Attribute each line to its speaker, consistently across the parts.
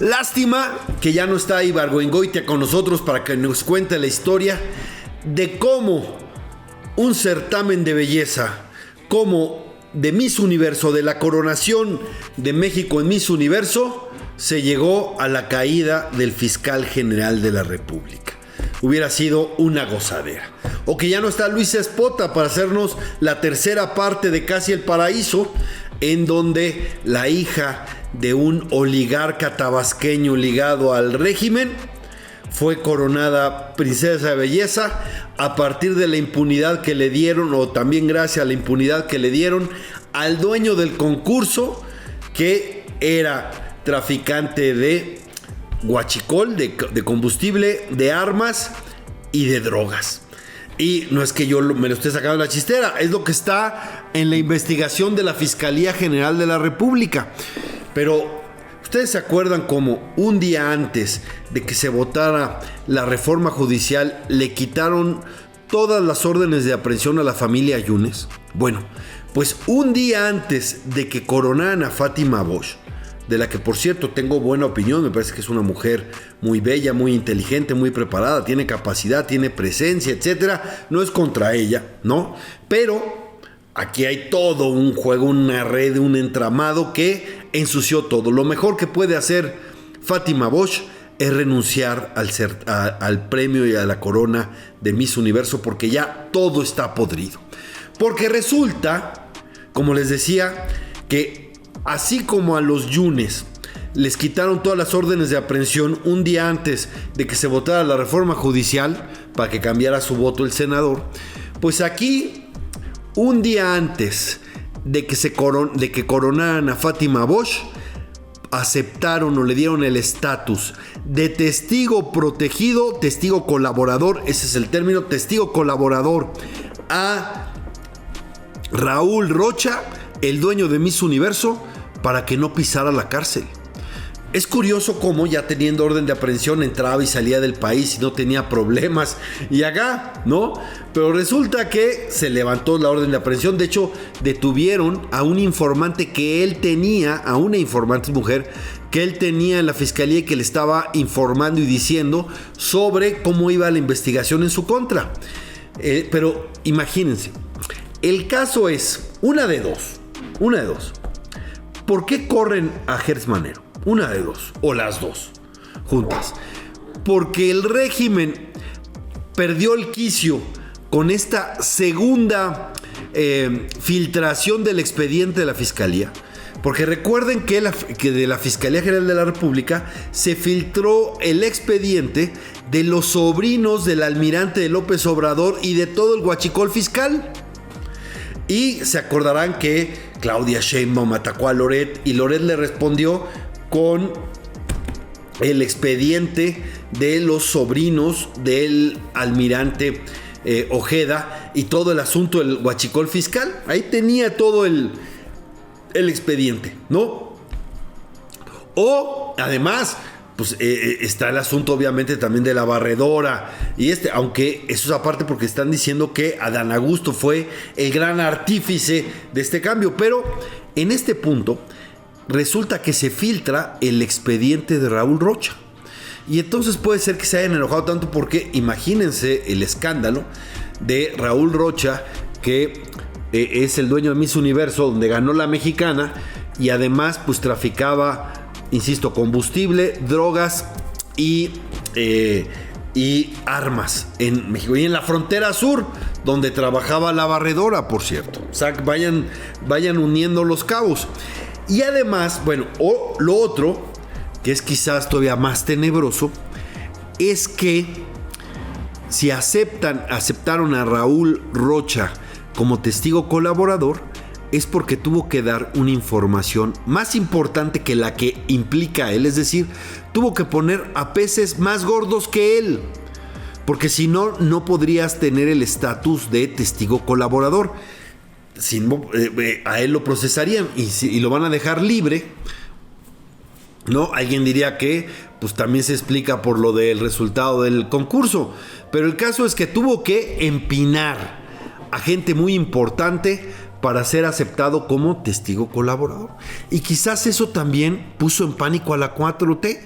Speaker 1: Lástima que ya no está Ibargüengoitia con nosotros para que nos cuente la historia de cómo un certamen de belleza como de Miss Universo, de la coronación de México en Miss Universo, se llegó a la caída del fiscal general de la República. Hubiera sido una gozadera. O que ya no está Luis Espota para hacernos la tercera parte de Casi el Paraíso, en donde la hija de un oligarca tabasqueño ligado al régimen fue coronada princesa de belleza a partir de la impunidad que le dieron, o también gracias a la impunidad que le dieron al dueño del concurso, que era traficante de huachicol, de combustible, de armas y de drogas. Y no es que yo me lo esté sacando de la chistera, es lo que está en la investigación de la Fiscalía General de la República. Pero ¿ustedes se acuerdan cómo un día antes de que se votara la reforma judicial le quitaron todas las órdenes de aprehensión a la familia Yunes? Bueno, pues un día antes de que coronaran a Fátima Bosch, de la que por cierto tengo buena opinión, me parece que es una mujer muy bella, muy inteligente, muy preparada, tiene capacidad, tiene presencia, etcétera. No es contra ella, ¿no? Pero aquí hay todo un juego, una red, un entramado que ensució todo. Lo mejor que puede hacer Fátima Bosch es renunciar al premio y a la corona de Miss Universo, porque ya todo está podrido. Porque resulta, como les decía, que así como a los Yunes les quitaron todas las órdenes de aprehensión un día antes de que se votara la reforma judicial para que cambiara su voto el senador, pues aquí un día antes de que coronaran a Fátima Bosch, aceptaron o le dieron el estatus de testigo protegido, testigo colaborador, ese es el término, testigo colaborador, a Raúl Rocha, el dueño de Miss Universo, para que no pisara la cárcel. Es curioso cómo, ya teniendo orden de aprehensión, entraba y salía del país y no tenía problemas. Y acá, ¿no? Pero resulta que se levantó la orden de aprehensión. De hecho, detuvieron a un informante que él tenía, a una informante mujer, que él tenía en la fiscalía y que le estaba informando y diciendo sobre cómo iba la investigación en su contra. Pero imagínense, el caso es una de dos. ¿Por qué corren a Gertz Manero? Una de dos, o las dos, juntas. Porque el régimen perdió el quicio con esta segunda filtración del expediente de la Fiscalía. Porque recuerden que de la Fiscalía General de la República se filtró el expediente de los sobrinos del almirante de López Obrador y de todo el huachicol fiscal. Y se acordarán que Claudia Sheinbaum atacó a Loret y Loret le respondió con el expediente de los sobrinos del almirante Ojeda y todo el asunto del huachicol fiscal. Ahí tenía todo el expediente, ¿no? O además, pues está el asunto obviamente también de la barredora y aunque eso es aparte porque están diciendo que Adán Augusto fue el gran artífice de este cambio, pero en este punto resulta que se filtra el expediente de Raúl Rocha. Y entonces puede ser que se hayan enojado tanto porque imagínense el escándalo de Raúl Rocha, que es el dueño de Miss Universo, donde ganó la mexicana, y además pues traficaba, insisto, combustible, drogas y armas en México. Y en la frontera sur, donde trabajaba la barredora, por cierto. O sea, vayan uniendo los cabos. Y además, bueno, lo otro, que es quizás todavía más tenebroso, es que si aceptaron a Raúl Rocha como testigo colaborador, es porque tuvo que dar una información más importante que la que implica él. Es decir, tuvo que poner a peces más gordos que él. Porque si no, no podrías tener el estatus de testigo colaborador. A él lo procesarían y lo van a dejar libre, ¿no? Alguien diría que pues también se explica por lo del resultado del concurso, pero el caso es que tuvo que empinar a gente muy importante para ser aceptado como testigo colaborador. Y quizás eso también puso en pánico a la 4T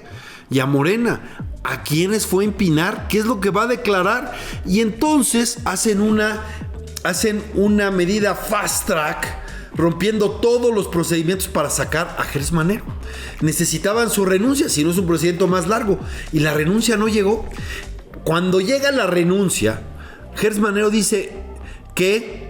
Speaker 1: y a Morena. ¿A quiénes fue a empinar? ¿Qué es lo que va a declarar? Y entonces hacen una medida fast track, rompiendo todos los procedimientos para sacar a Gers Manero. Necesitaban su renuncia, si no es un procedimiento más largo. Y la renuncia no llegó. Cuando llega la renuncia, Gers Manero dice que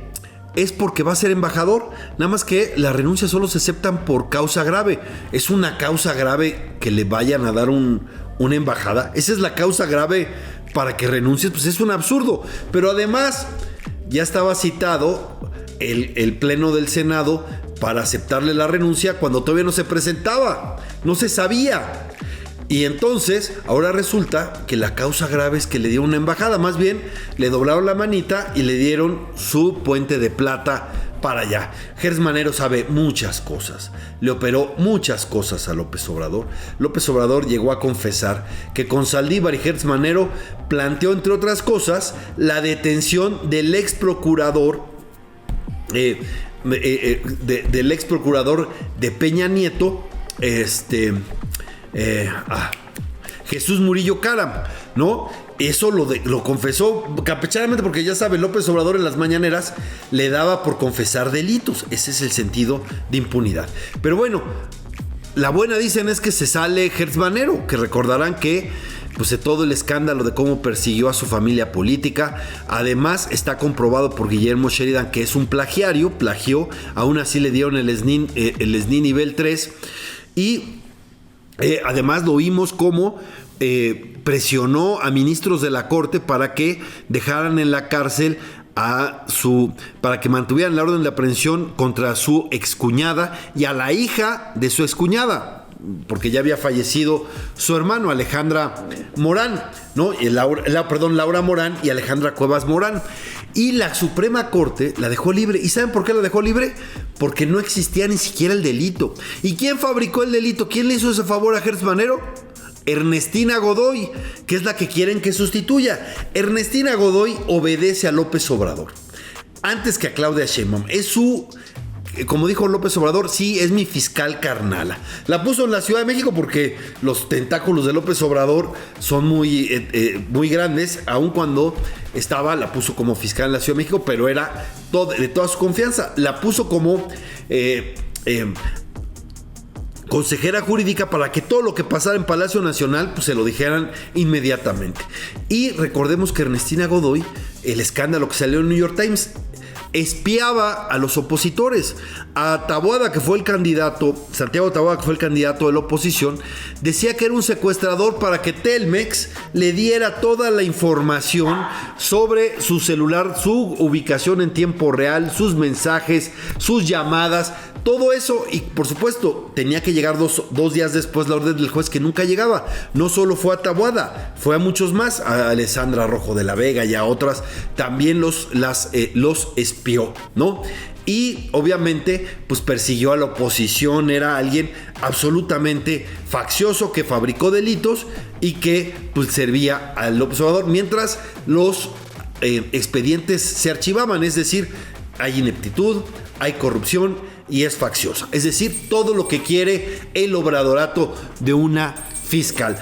Speaker 1: es porque va a ser embajador. Nada más que las renuncias solo se aceptan por causa grave. Es una causa grave que le vayan a dar una embajada. Esa es la causa grave para que renuncies. Pues es un absurdo. Pero además ya estaba citado el pleno del Senado para aceptarle la renuncia cuando todavía no se presentaba, no se sabía. Y entonces ahora resulta que la causa grave es que le dieron una embajada. Más bien le doblaron la manita y le dieron su puente de plata para allá. Gers Manero sabe muchas cosas, le operó muchas cosas a López Obrador. López Obrador llegó a confesar que con Saldívar y Gers Manero planteó, entre otras cosas, la detención del ex procurador del ex procurador de Peña Nieto, Jesús Murillo Caram, ¿no? Eso lo confesó campechanamente, porque ya sabe, López Obrador en las mañaneras le daba por confesar delitos. Ese es el sentido de impunidad. Pero bueno, la buena, dicen, es que se sale Gers Manero, que recordarán que pues de todo el escándalo de cómo persiguió a su familia política. Además está comprobado por Guillermo Sheridan que es un plagiario, plagió, aún así le dieron el SNI nivel 3 y además lo vimos como presionó a ministros de la Corte para que dejaran en la cárcel para que mantuvieran la orden de aprehensión contra su excuñada y a la hija de su excuñada, porque ya había fallecido su hermano, Alejandra Morán, ¿no? Laura Morán y Alejandra Cuevas Morán. Y la Suprema Corte la dejó libre. ¿Y saben por qué la dejó libre? Porque no existía ni siquiera el delito. ¿Y quién fabricó el delito? ¿Quién le hizo ese favor a Gers Manero? Ernestina Godoy, que es la que quieren que sustituya. Ernestina Godoy obedece a López Obrador antes que a Claudia Sheinbaum. Es su... Como dijo López Obrador, sí, es mi fiscal carnala. La puso en la Ciudad de México porque los tentáculos de López Obrador son muy grandes. Aun cuando la puso como fiscal en la Ciudad de México, pero era de toda su confianza. La puso como consejera jurídica para que todo lo que pasara en Palacio Nacional pues se lo dijeran inmediatamente. Y recordemos que Ernestina Godoy, el escándalo que salió en el New York Times, espiaba a los opositores. A Taboada, que fue el candidato, Santiago Taboada, que fue el candidato de la oposición, decía que era un secuestrador para que Telmex le diera toda la información sobre su celular, su ubicación en tiempo real, sus mensajes, sus llamadas, todo eso. Y por supuesto tenía que llegar dos días después la orden del juez, que nunca llegaba. No solo fue a Taboada, fue a muchos más, a Alessandra Rojo de la Vega y a otras, también los espió, ¿no? Y obviamente pues persiguió a la oposición. Era alguien absolutamente faccioso que fabricó delitos y que pues servía al López Obrador mientras los expedientes se archivaban. Es decir, hay ineptitud, hay corrupción y es facciosa. Es decir, todo lo que quiere el obradorato de una fiscal.